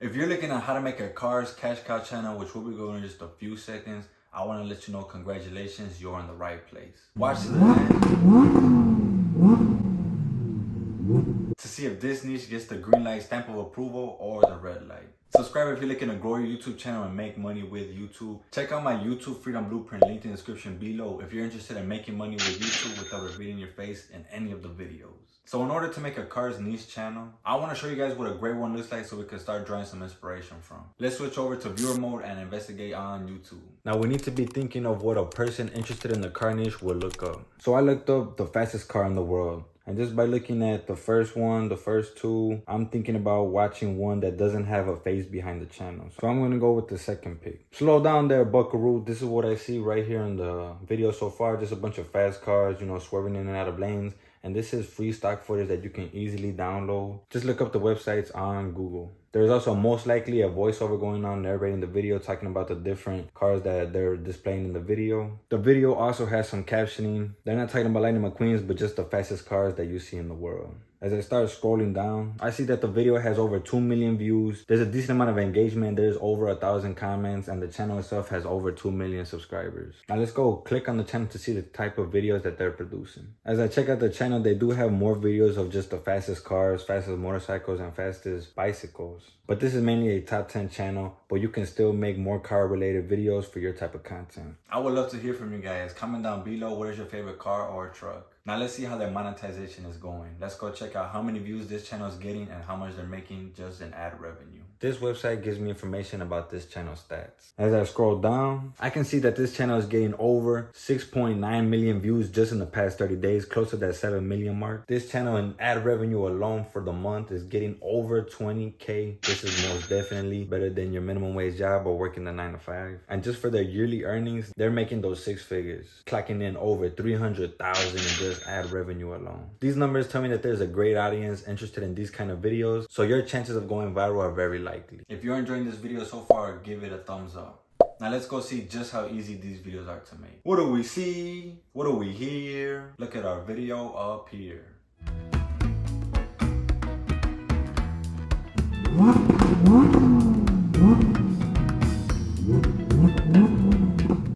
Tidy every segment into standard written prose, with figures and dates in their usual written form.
If you're looking at how to make a cars cash cow channel, which we'll be going in just a few seconds, I want to let you know congratulations, you're in the right place. Watch to the end to see if this niche gets the green light stamp of approval or the red light. Subscribe if you're looking to grow your YouTube channel and make money with YouTube. Check out my YouTube Freedom Blueprint link in the description below if you're interested in making money with YouTube without revealing your face in any of the videos. So in order to make a cars niche channel, I want to show you guys what a great one looks like so we can start drawing some inspiration from. Let's switch over to viewer mode and investigate on YouTube. Now we need to be thinking of what a person interested in the car niche would look up. So I looked up the fastest car in the world. And just by looking at the first one, the first two, I'm thinking about watching one that doesn't have a face behind the channel. So I'm going to go with the second pick. Slow down there, buckaroo. This is what I see right here in the video so far. Just a bunch of fast cars, you know, swerving in and out of lanes. And this is free stock footage that you can easily download. Just look up the websites on Google. There's also most likely a voiceover going on narrating the video, talking about the different cars that they're displaying in the video. The video also has some captioning. They're not talking about Lightning McQueen's, but just the fastest cars that you see in the world. As I start scrolling down, I see that the video has over 2 million views. There's a decent amount of engagement. There's over 1,000 comments, and the channel itself has over 2 million subscribers. Now let's go click on the channel to see the type of videos that they're producing. As I check out the channel, they do have more videos of just the fastest cars, fastest motorcycles, and fastest bicycles. But this is mainly a top 10 channel, but you can still make more car related videos for your type of content. I would love to hear from you guys. Comment down below what is your favorite car or truck. Now let's see how their monetization is going. Let's go check out how many views this channel is getting and how much they're making just in ad revenue. This website gives me information about this channel stats. As I scroll down, I can see that this channel is getting over 6.9 million views just in the past 30 days, close to that 7 million mark. This channel in ad revenue alone for the month is getting over 20K. This is most definitely better than your minimum wage job or working the 9 to 5. And just for their yearly earnings, they're making those 6 figures, clocking in over 300,000 in just ad revenue alone. These numbers tell me that there's a great audience interested in these kind of videos, so your chances of going viral are very likely. If you're enjoying this video so far, give it a thumbs up. Now let's go see just how easy these videos are to make. What do we see? What do we hear? Look at our video up here.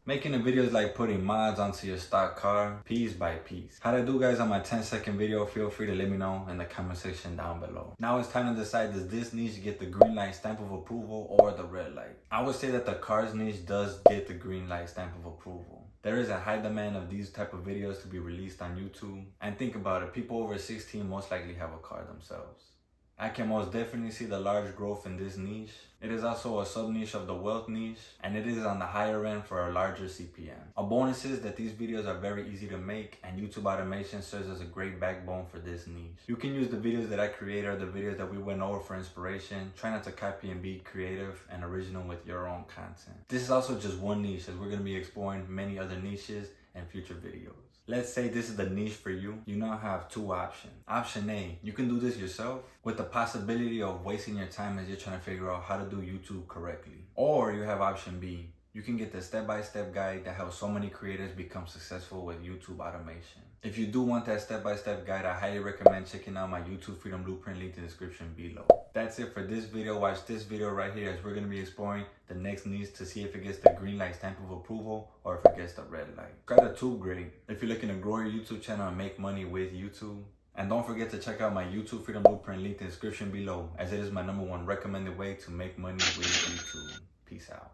Making a video is like putting mods onto your stock car, piece by piece. How'd I do, guys, on my 10-second video? Feel free to let me know in the comment section down below. Now it's time to decide, does this niche get the green light stamp of approval or the red light? I would say that the cars niche does get the green light stamp of approval. There is a high demand of these type of videos to be released on YouTube. And think about it, people over 16 most likely have a car themselves. I can most definitely see the large growth in this niche. It is also a sub-niche of the wealth niche, and it is on the higher end for a larger CPM. A bonus is that these videos are very easy to make, and YouTube automation serves as a great backbone for this niche. You can use the videos that I created or the videos that we went over for inspiration. Try not to copy and be creative and original with your own content. This is also just one niche, as we're going to be exploring many other niches in future videos. Let's say this is the niche for you. You now have two options. Option A, you can do this yourself with the possibility of wasting your time as you're trying to figure out how to do YouTube correctly. Or you have option B, you can get the step-by-step guide that helps so many creators become successful with YouTube automation. If you do want that step-by-step guide, I highly recommend checking out my YouTube Freedom Blueprint link in the description below. That's it for this video. Watch this video right here as we're going to be exploring the next niche to see if it gets the green light stamp of approval or if it gets the red light. Got a tube grade if you're looking to grow your YouTube channel and make money with YouTube. And don't forget to check out my YouTube Freedom Blueprint link in the description below, as it is my #1 recommended way to make money with YouTube. Peace out.